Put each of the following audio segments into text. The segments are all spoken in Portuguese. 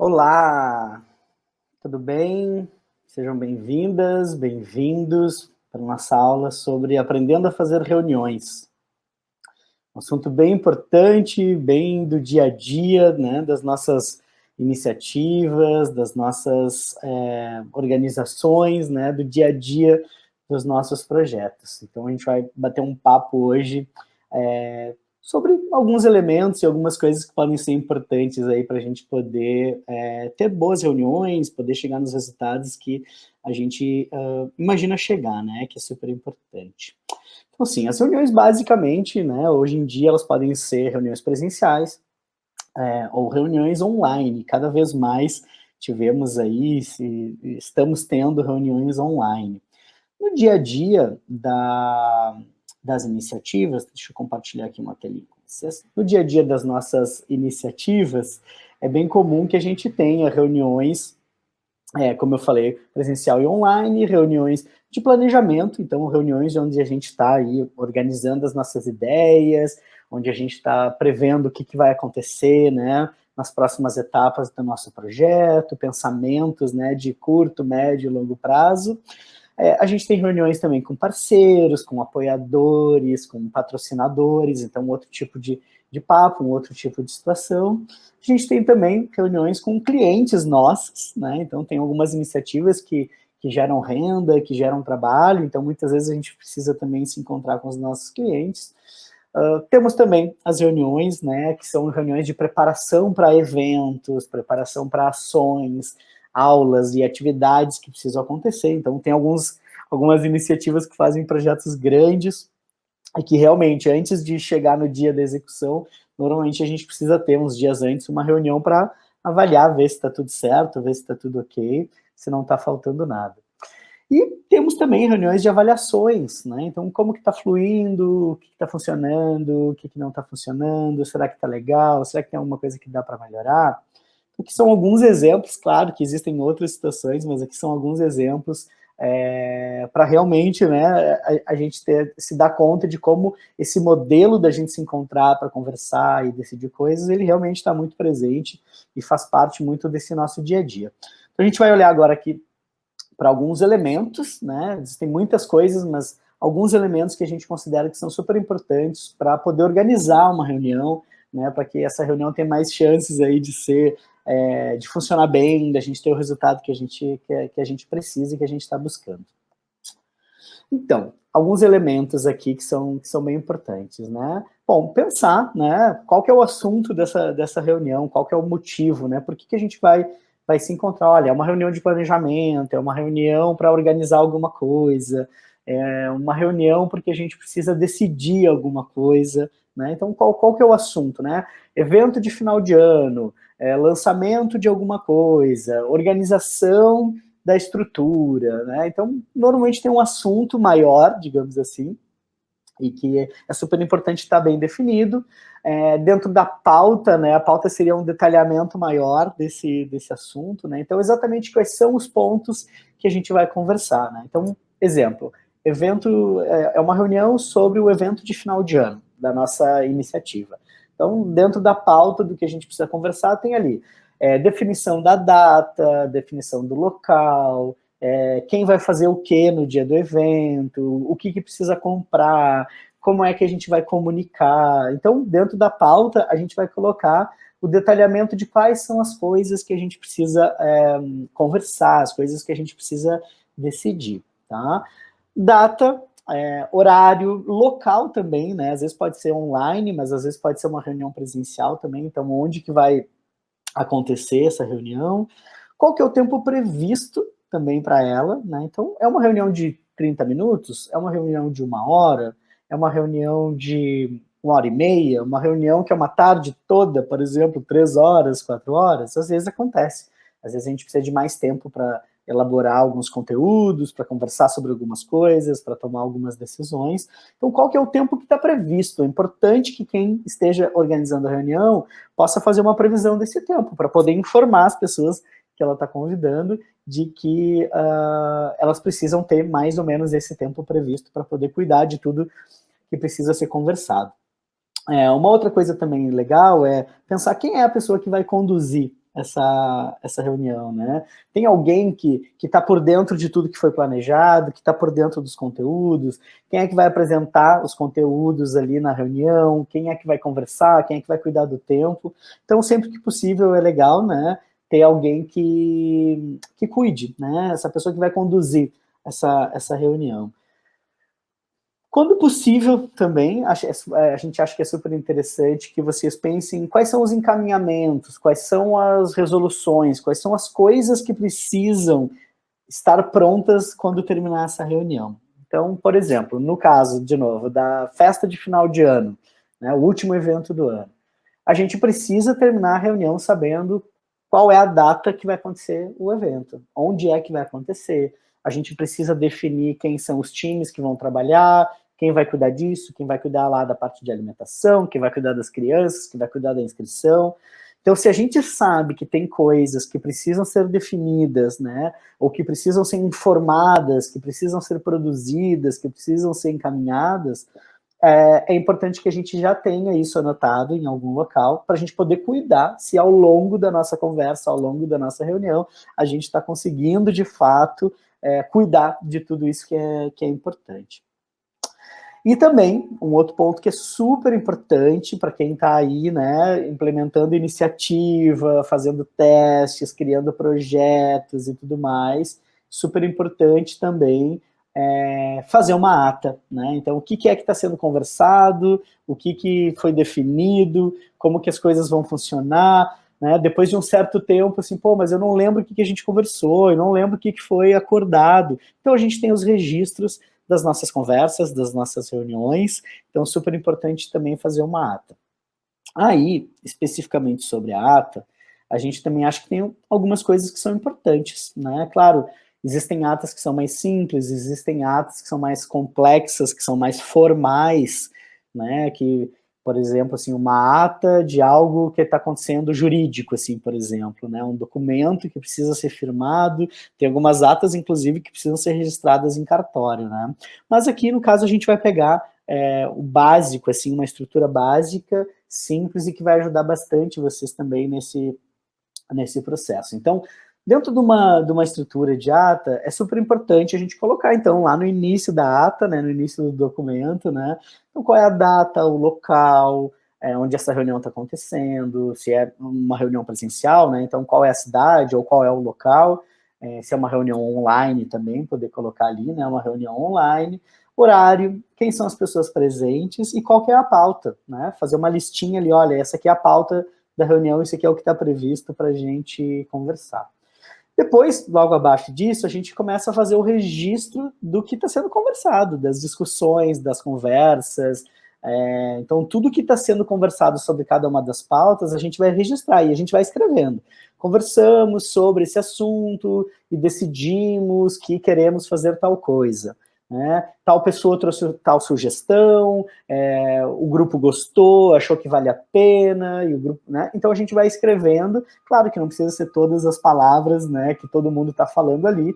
Olá, tudo bem? Sejam bem-vindas, bem-vindos para a nossa aula sobre aprendendo a fazer reuniões. Um assunto bem importante, bem do dia a dia, né, das nossas iniciativas, das nossas organizações, né, do dia a dia dos nossos projetos. Então, a gente vai bater um papo hoje sobre alguns elementos e algumas coisas que podem ser importantes aí para a gente poder ter boas reuniões, poder chegar nos resultados que a gente imagina chegar, né, que é super importante. Então, assim, as reuniões basicamente, né, hoje em dia elas podem ser reuniões presenciais ou reuniões online. Cada vez mais tivemos aí, estamos tendo reuniões online. No dia a dia das iniciativas, deixa eu compartilhar aqui uma telinha com vocês. No dia a dia das nossas iniciativas, é bem comum que a gente tenha reuniões, como eu falei, presencial e online, reuniões de planejamento, então reuniões onde a gente está aí organizando as nossas ideias, onde a gente está prevendo o que vai acontecer, né, nas próximas etapas do nosso projeto, pensamentos, né, de curto, médio e longo prazo. A gente tem reuniões também com parceiros, com apoiadores, com patrocinadores, então outro tipo de papo, um outro tipo de situação. A gente tem também reuniões com clientes nossos, né? Então tem algumas iniciativas que geram renda, que geram trabalho, então muitas vezes a gente precisa também se encontrar com os nossos clientes. Temos também as reuniões, né, que são reuniões de preparação para eventos, preparação para ações, aulas e atividades que precisam acontecer. Então, tem algumas iniciativas que fazem projetos grandes e que realmente, antes de chegar no dia da execução, normalmente a gente precisa ter uns dias antes uma reunião para avaliar, ver se está tudo certo, ver se está tudo ok, se não está faltando nada. E temos também reuniões de avaliações, né? Então, como que está fluindo, o que está funcionando, o que não está funcionando, será que está legal, será que tem alguma coisa que dá para melhorar? Aqui são alguns exemplos, claro que existem outras situações, mas aqui são alguns exemplos para realmente, né, a gente se dar conta de como esse modelo da gente se encontrar para conversar e decidir coisas, ele realmente está muito presente e faz parte muito desse nosso dia a dia. Então, a gente vai olhar agora aqui para alguns elementos, né? Existem muitas coisas, mas alguns elementos que a gente considera que são super importantes para poder organizar uma reunião, né? Para que essa reunião tenha mais chances aí de ser, de funcionar bem, da gente ter o resultado que a gente precisa e que a gente está buscando. Então, alguns elementos aqui que são bem importantes, né? Bom, pensar, né? Qual que é o assunto dessa reunião, qual que é o motivo, né? Por que a gente vai se encontrar? Olha, é uma reunião de planejamento, é uma reunião para organizar alguma coisa, é uma reunião porque a gente precisa decidir alguma coisa, né? Então, qual que é o assunto, né? Evento de final de ano, lançamento de alguma coisa, organização da estrutura, né? Então, normalmente tem um assunto maior, digamos assim, e que é super importante estar bem definido. Dentro da pauta, né, a pauta seria um detalhamento maior desse assunto, né? Então, exatamente quais são os pontos que a gente vai conversar, né? Então, exemplo, evento é uma reunião sobre o evento de final de ano da nossa iniciativa. Então, dentro da pauta do que a gente precisa conversar, tem ali definição da data, definição do local, quem vai fazer o que no dia do evento, o que precisa comprar, como é que a gente vai comunicar. Então, dentro da pauta, a gente vai colocar o detalhamento de quais são as coisas que a gente precisa conversar, as coisas que a gente precisa decidir, tá? Data, horário, local também, né? Às vezes pode ser online, mas às vezes pode ser uma reunião presencial também, então onde que vai acontecer essa reunião, qual que é o tempo previsto também para ela, né? Então, é uma reunião de 30 minutos, é uma reunião de 1 hora, é uma reunião de 1 hora e meia, uma reunião que é uma tarde toda, por exemplo, 3 horas, 4 horas, às vezes acontece. Às vezes a gente precisa de mais tempo para elaborar alguns conteúdos, para conversar sobre algumas coisas, para tomar algumas decisões. Então, qual que é o tempo que está previsto? É importante que quem esteja organizando a reunião possa fazer uma previsão desse tempo, para poder informar as pessoas que ela está convidando de que elas precisam ter mais ou menos esse tempo previsto para poder cuidar de tudo que precisa ser conversado. Uma outra coisa também legal é pensar quem é a pessoa que vai conduzir essa reunião, né? Tem alguém que está por dentro de tudo que foi planejado, que está por dentro dos conteúdos, quem é que vai apresentar os conteúdos ali na reunião, quem é que vai conversar, quem é que vai cuidar do tempo. Então, sempre que possível, é legal, né, ter alguém que cuide, né, essa pessoa que vai conduzir essa reunião. Quando possível, também, a gente acha que é super interessante que vocês pensem em quais são os encaminhamentos, quais são as resoluções, quais são as coisas que precisam estar prontas quando terminar essa reunião. Então, por exemplo, no caso, de novo, da festa de final de ano, né, o último evento do ano, a gente precisa terminar a reunião sabendo qual é a data que vai acontecer o evento, onde é que vai acontecer. A gente precisa definir quem são os times que vão trabalhar, quem vai cuidar disso, quem vai cuidar lá da parte de alimentação, quem vai cuidar das crianças, quem vai cuidar da inscrição. Então, se a gente sabe que tem coisas que precisam ser definidas, né, ou que precisam ser informadas, que precisam ser produzidas, que precisam ser encaminhadas, é importante que a gente já tenha isso anotado em algum local, para a gente poder cuidar se ao longo da nossa conversa, ao longo da nossa reunião, a gente está conseguindo, de fato, cuidar de tudo isso que é importante. E também, um outro ponto que é super importante para quem está aí, né, implementando iniciativa, fazendo testes, criando projetos e tudo mais, super importante também fazer uma ata, né? Então, o que é que está sendo conversado, o que foi definido, como que as coisas vão funcionar, né? Depois de um certo tempo, assim, pô, mas eu não lembro o que a gente conversou, eu não lembro o que foi acordado. Então, a gente tem os registros das nossas conversas, das nossas reuniões, então super importante também fazer uma ata. Aí, especificamente sobre a ata, a gente também acha que tem algumas coisas que são importantes, né? Claro, existem atas que são mais simples, existem atas que são mais complexas, que são mais formais, né? Que, por exemplo, assim, uma ata de algo que está acontecendo jurídico, assim, por exemplo, né? Um documento que precisa ser firmado, tem algumas atas, inclusive, que precisam ser registradas em cartório, né? Mas aqui, no caso, a gente vai pegar o básico, assim, uma estrutura básica, simples e que vai ajudar bastante vocês também nesse processo. Então, dentro de uma estrutura de ata, é super importante a gente colocar, então, lá no início da ata, né, no início do documento, né, então qual é a data, o local, onde essa reunião está acontecendo, se é uma reunião presencial, né, então qual é a cidade ou qual é o local, se é uma reunião online também, poder colocar ali, né, uma reunião online, horário, quem são as pessoas presentes e qual que é a pauta, né, fazer uma listinha ali, olha, essa aqui é a pauta da reunião, isso aqui é o que está previsto para a gente conversar. Depois, logo abaixo disso, a gente começa a fazer o registro do que está sendo conversado, das discussões, das conversas. Então, tudo que está sendo conversado sobre cada uma das pautas, a gente vai registrar e a gente vai escrevendo. Conversamos sobre esse assunto e decidimos que queremos fazer tal coisa. Né? Tal pessoa trouxe tal sugestão, o grupo gostou, achou que vale a pena, e o grupo, né? Então a gente vai escrevendo, claro que não precisa ser todas as palavras, né, que todo mundo está falando ali,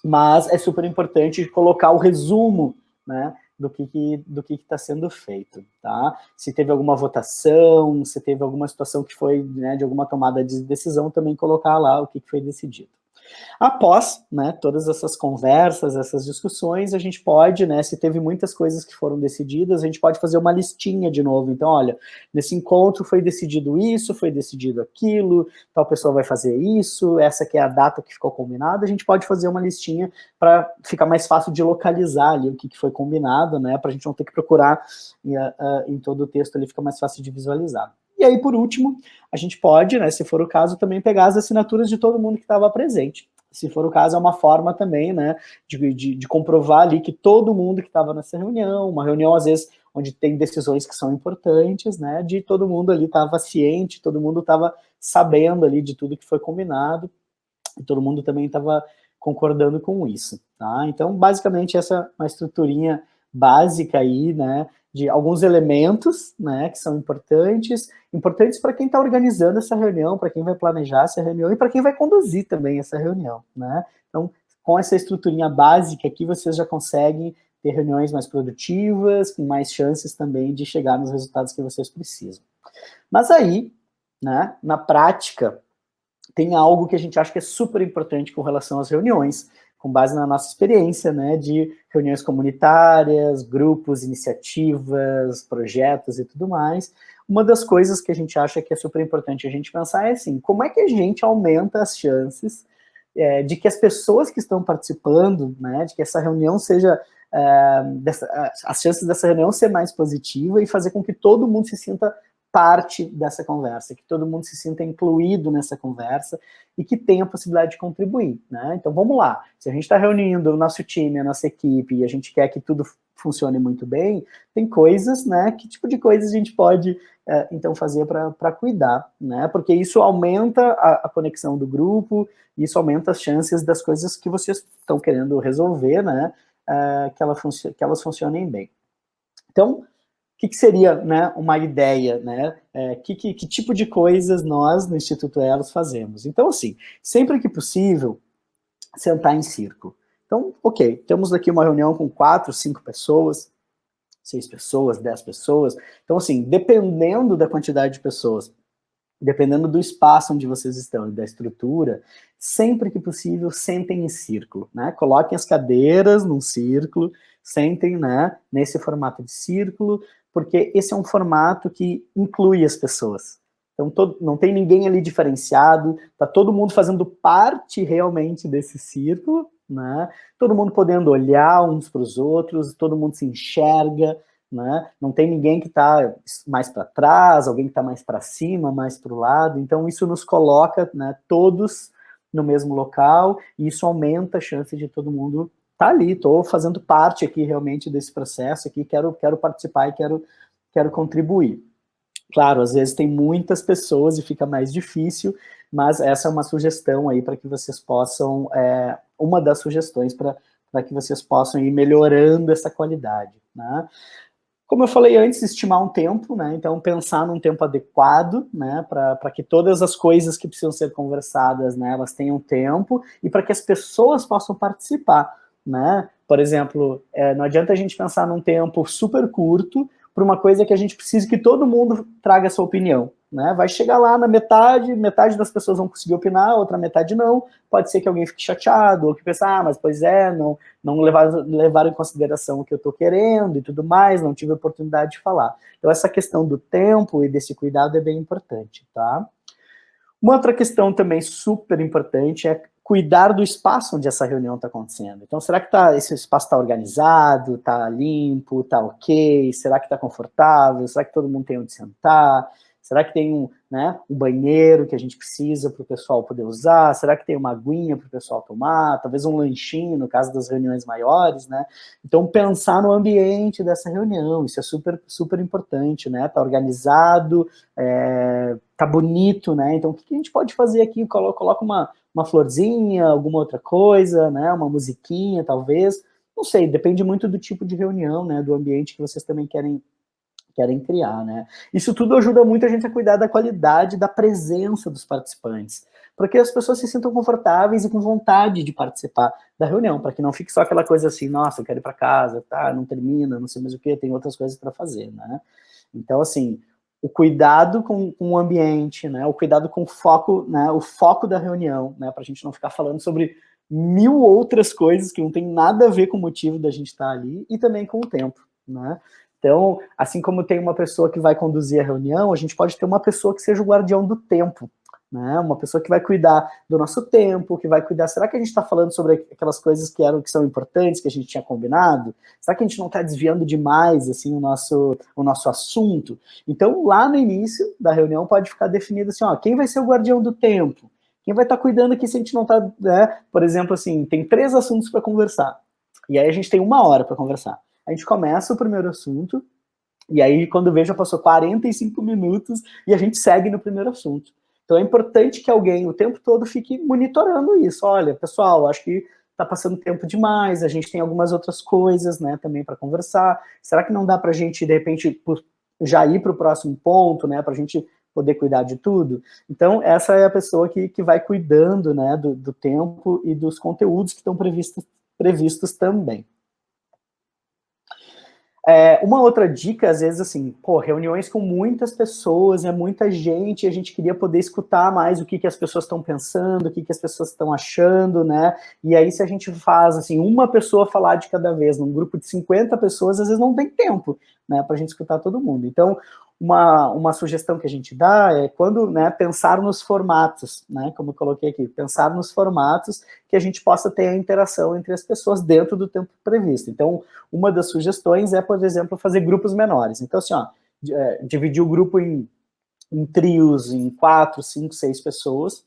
mas é super importante colocar o resumo, né, do que está sendo feito, tá? Se teve alguma votação, se teve alguma situação que foi, né, de alguma tomada de decisão, também colocar lá o que foi decidido. Após, né, todas essas conversas, essas discussões, a gente pode, né, se teve muitas coisas que foram decididas, a gente pode fazer uma listinha de novo. Então, olha, nesse encontro foi decidido isso, foi decidido aquilo, tal pessoa vai fazer isso, essa que é a data que ficou combinada, a gente pode fazer uma listinha para ficar mais fácil de localizar ali o que foi combinado, né, para a gente não ter que procurar em todo o texto ali, fica mais fácil de visualizar. E aí, por último, a gente pode, né, se for o caso, também pegar as assinaturas de todo mundo que estava presente. Se for o caso, é uma forma também, né, de comprovar ali que todo mundo que estava nessa reunião, uma reunião, às vezes, onde tem decisões que são importantes, né, de todo mundo ali estava ciente, todo mundo estava sabendo ali de tudo que foi combinado, e todo mundo também estava concordando com isso, tá? Então, basicamente, essa é uma estruturinha básica aí, né, de alguns elementos, né, que são importantes para quem está organizando essa reunião, para quem vai planejar essa reunião e para quem vai conduzir também essa reunião, né? Então, com essa estruturinha básica aqui, vocês já conseguem ter reuniões mais produtivas, com mais chances também de chegar nos resultados que vocês precisam. Mas aí, né, na prática, tem algo que a gente acha que é super importante com relação às reuniões, com base na nossa experiência, né, de reuniões comunitárias, grupos, iniciativas, projetos e tudo mais. Uma das coisas que a gente acha que é super importante a gente pensar é assim, como é que a gente aumenta as chances de que as pessoas que estão participando, né, de que essa reunião seja, as chances dessa reunião ser mais positiva e fazer com que todo mundo se sinta parte dessa conversa, que todo mundo se sinta incluído nessa conversa e que tenha a possibilidade de contribuir, né? Então vamos lá, se a gente está reunindo o nosso time, a nossa equipe e a gente quer que tudo funcione muito bem, tem coisas, né, que tipo de coisas a gente pode então fazer para cuidar, né? Porque isso aumenta a conexão do grupo, isso aumenta as chances das coisas que vocês estão querendo resolver, né, que elas funcionem bem. Então, o que seria, né, uma ideia, né? Que tipo de coisas nós, no Instituto Elos, fazemos? Então, assim, sempre que possível, sentar em círculo. Então, ok, temos aqui uma reunião com 4, 5 pessoas, 6 pessoas, 10 pessoas. Então, assim, dependendo da quantidade de pessoas, dependendo do espaço onde vocês estão e da estrutura, sempre que possível, sentem em círculo, né? Coloquem as cadeiras num círculo, sentem, né, nesse formato de círculo, porque esse é um formato que inclui as pessoas. Então, não tem ninguém ali diferenciado, tá todo mundo fazendo parte realmente desse círculo, né? Todo mundo podendo olhar uns para os outros, todo mundo se enxerga, né? Não tem ninguém que está mais para trás, alguém que está mais para cima, mais para o lado. Então, isso nos coloca, né, todos no mesmo local, e isso aumenta a chance de todo mundo estar ali. Estou fazendo parte aqui realmente desse processo, aqui, quero participar e quero contribuir. Claro, às vezes tem muitas pessoas e fica mais difícil, mas essa é uma sugestão aí para que vocês possam, uma das sugestões para que vocês possam ir melhorando essa qualidade, né? Como eu falei antes, estimar um tempo, né? Então, pensar num tempo adequado, né? Para que todas as coisas que precisam ser conversadas, né? Elas tenham tempo e para que as pessoas possam participar, né? Por exemplo, não adianta a gente pensar num tempo super curto para uma coisa que a gente precisa que todo mundo traga a sua opinião, né? Vai chegar lá na metade das pessoas vão conseguir opinar, outra metade não. Pode ser que alguém fique chateado ou que pense, mas pois não levaram em consideração o que eu estou querendo e tudo mais, não tive a oportunidade de falar. Então, essa questão do tempo e desse cuidado é bem importante, tá? Uma outra questão também super importante é cuidar do espaço onde essa reunião está acontecendo. Então, será que esse espaço está organizado, está limpo, está ok? Será que está confortável? Será que todo mundo tem onde sentar? Será que tem um banheiro que a gente precisa para o pessoal poder usar? Será que tem uma aguinha para o pessoal tomar? Talvez um lanchinho, no caso das reuniões maiores, né? Então, pensar no ambiente dessa reunião, isso é super, super importante, né? Tá organizado, tá bonito, né? Então, o que a gente pode fazer aqui? Coloca uma florzinha, alguma outra coisa, né? Uma musiquinha, talvez. Não sei, depende muito do tipo de reunião, né? Do ambiente que vocês também querem criar, né? Isso tudo ajuda muito a gente a cuidar da qualidade da presença dos participantes, para que as pessoas se sintam confortáveis e com vontade de participar da reunião, para que não fique só aquela coisa assim, nossa, eu quero ir para casa, tá, não termina, não sei mais o que, tem outras coisas para fazer, né? Então, assim, o cuidado com o ambiente, né? O cuidado com o foco, né? O foco da reunião, né? Para a gente não ficar falando sobre 1000 outras coisas que não tem nada a ver com o motivo da gente estar ali e também com o tempo, né? Então, assim como tem uma pessoa que vai conduzir a reunião, a gente pode ter uma pessoa que seja o guardião do tempo, né? Uma pessoa que vai cuidar do nosso tempo, que vai cuidar, será que a gente está falando sobre aquelas coisas que são importantes, que a gente tinha combinado? Será que a gente não está desviando demais, assim, o nosso assunto? Então, lá no início da reunião pode ficar definido assim, quem vai ser o guardião do tempo? Quem vai estar cuidando aqui se a gente não está, né? Por exemplo, assim, tem 3 assuntos para conversar, e aí a gente tem 1 hora para conversar. A gente começa o primeiro assunto, e aí quando vê já passou 45 minutos e a gente segue no primeiro assunto. Então é importante que alguém o tempo todo fique monitorando isso. Olha, pessoal, acho que está passando tempo demais, a gente tem algumas outras coisas, né, também para conversar. Será que não dá para a gente, de repente, já ir para o próximo ponto, né, para a gente poder cuidar de tudo? Então, essa é a pessoa que vai cuidando, né, do tempo e dos conteúdos que estão previstos também. Uma outra dica, às vezes, assim, reuniões com muitas pessoas, é muita gente, a gente queria poder escutar mais o que as pessoas estão pensando, o que as pessoas estão achando, né? E aí, se a gente faz, assim, uma pessoa falar de cada vez, num grupo de 50 pessoas, às vezes não tem tempo, né, para a gente escutar todo mundo. Então, uma sugestão que a gente dá é quando, né, pensar nos formatos, né, como eu coloquei aqui, pensar nos formatos que a gente possa ter a interação entre as pessoas dentro do tempo previsto. Então, uma das sugestões é, por exemplo, fazer grupos menores. Então, assim, dividir o grupo em trios, em 4, 5, 6 pessoas,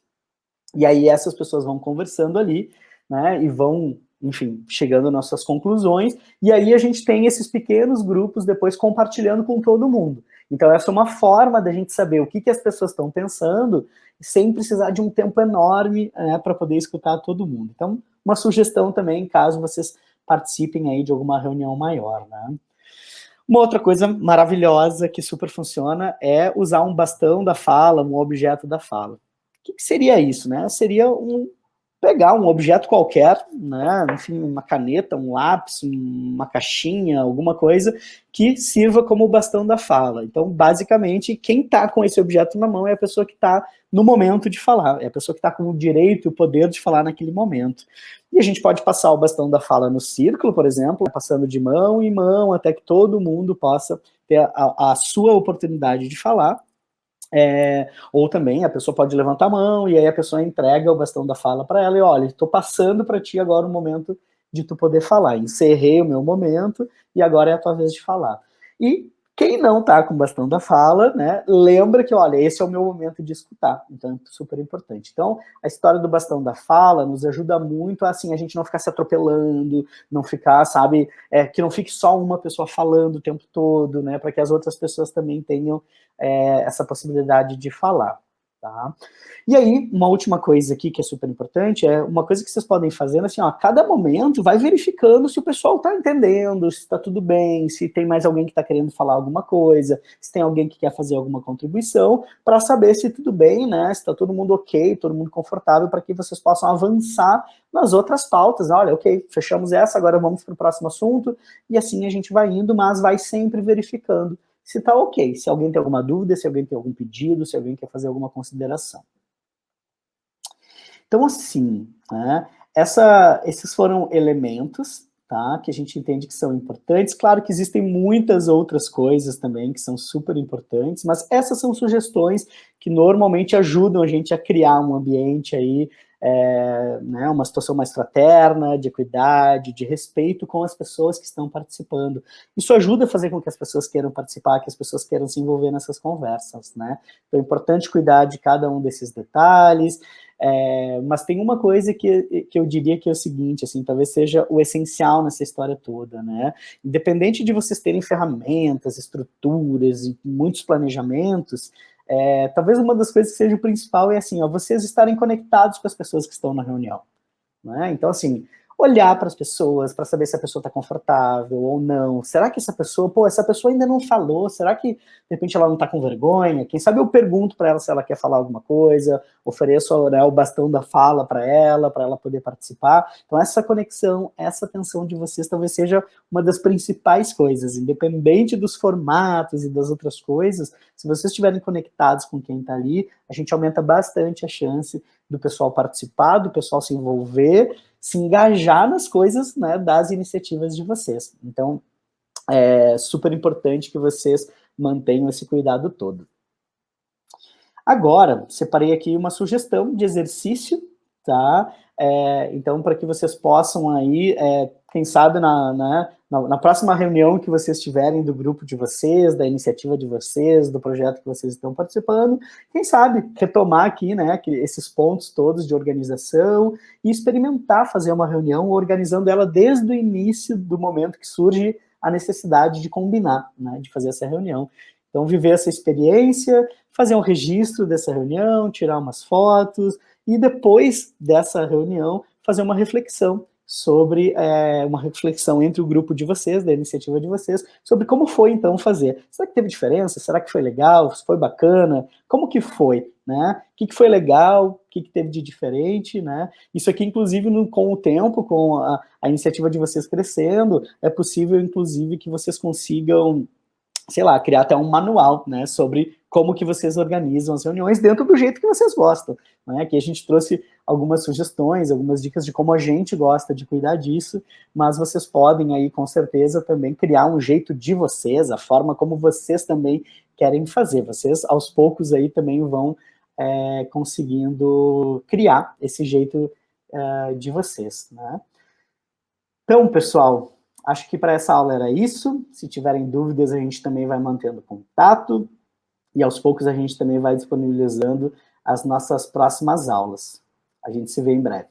e aí essas pessoas vão conversando ali, né, e vão, enfim, chegando nas suas conclusões, e aí a gente tem esses pequenos grupos depois compartilhando com todo mundo. Então, essa é uma forma da gente saber o que as pessoas estão pensando, sem precisar de um tempo enorme, né, para poder escutar todo mundo. Então, uma sugestão também, caso vocês participem aí de alguma reunião maior, né. Uma outra coisa maravilhosa que super funciona é usar um bastão da fala, um objeto da fala. O que seria isso, né? Seria pegar um objeto qualquer, né, enfim, uma caneta, um lápis, uma caixinha, alguma coisa que sirva como bastão da fala. Então, basicamente, quem está com esse objeto na mão é a pessoa que está no momento de falar, é a pessoa que está com o direito e o poder de falar naquele momento. E a gente pode passar o bastão da fala no círculo, por exemplo, passando de mão em mão, até que todo mundo possa ter a sua oportunidade de falar. Ou também a pessoa pode levantar a mão e aí a pessoa entrega o bastão da fala para ela e olha, estou passando para ti agora o momento de tu poder falar, encerrei o meu momento e agora é a tua vez de falar. E quem não está com o bastão da fala, né, lembra que, olha, esse é o meu momento de escutar, então é super importante. Então, a história do bastão da fala nos ajuda muito assim, a gente não ficar se atropelando, não ficar, sabe, que não fique só uma pessoa falando o tempo todo, né, para que as outras pessoas também tenham essa possibilidade de falar, tá? E aí, uma última coisa aqui que é super importante, é uma coisa que vocês podem fazer, assim, a cada momento vai verificando se o pessoal está entendendo, se está tudo bem, se tem mais alguém que está querendo falar alguma coisa, se tem alguém que quer fazer alguma contribuição, para saber se tudo bem, né, se está todo mundo ok, todo mundo confortável, para que vocês possam avançar nas outras pautas. Olha, ok, fechamos essa, agora vamos para o próximo assunto, e assim a gente vai indo, mas vai sempre verificando se está ok, se alguém tem alguma dúvida, se alguém tem algum pedido, se alguém quer fazer alguma consideração. Então, assim, né, esses foram elementos, tá, que a gente entende que são importantes. Claro que existem muitas outras coisas também que são super importantes, mas essas são sugestões que normalmente ajudam a gente a criar um ambiente aí, né, uma situação mais fraterna, de equidade, de respeito com as pessoas que estão participando. Isso ajuda a fazer com que as pessoas queiram participar, que as pessoas queiram se envolver nessas conversas, né? Então é importante cuidar de cada um desses detalhes, mas tem uma coisa que eu diria que é o seguinte, assim, talvez seja o essencial nessa história toda, né? Independente de vocês terem ferramentas, estruturas e muitos planejamentos, talvez uma das coisas que seja o principal é assim, vocês estarem conectados com as pessoas que estão na reunião, né? Então, assim, olhar para as pessoas, para saber se a pessoa está confortável ou não. Será que essa pessoa ainda não falou? Será que, de repente, ela não está com vergonha? Quem sabe eu pergunto para ela se ela quer falar alguma coisa, ofereço, né, o bastão da fala para ela poder participar. Então, essa conexão, essa atenção de vocês talvez seja uma das principais coisas, independente dos formatos e das outras coisas, se vocês estiverem conectados com quem está ali, a gente aumenta bastante a chance do pessoal participar, do pessoal se envolver, se engajar nas coisas, né, das iniciativas de vocês. Então, é super importante que vocês mantenham esse cuidado todo. Agora, separei aqui uma sugestão de exercício, tá? Então, para que vocês possam aí, quem sabe na próxima reunião que vocês tiverem do grupo de vocês, da iniciativa de vocês, do projeto que vocês estão participando, quem sabe retomar aqui, né, esses pontos todos de organização e experimentar fazer uma reunião organizando ela desde o início do momento que surge a necessidade de combinar, né, de fazer essa reunião. Então, viver essa experiência, fazer um registro dessa reunião, tirar umas fotos, e depois dessa reunião, fazer uma reflexão sobre, uma reflexão entre o grupo de vocês, da iniciativa de vocês, sobre como foi, então, fazer. Será que teve diferença? Será que foi legal? Foi bacana? Como que foi? né? O que foi legal, o que teve de diferente, né? Isso aqui, inclusive, com o tempo, com a iniciativa de vocês crescendo, é possível, inclusive, que vocês consigam, sei lá, criar até um manual, né, sobre como que vocês organizam as reuniões dentro do jeito que vocês gostam, né? Aqui a gente trouxe algumas sugestões, algumas dicas de como a gente gosta de cuidar disso, mas vocês podem aí, com certeza, também criar um jeito de vocês, a forma como vocês também querem fazer. Vocês, aos poucos, aí também vão conseguindo criar esse jeito de vocês, né? Então, pessoal, acho que para essa aula era isso. Se tiverem dúvidas, a gente também vai mantendo contato e aos poucos a gente também vai disponibilizando as nossas próximas aulas. A gente se vê em breve.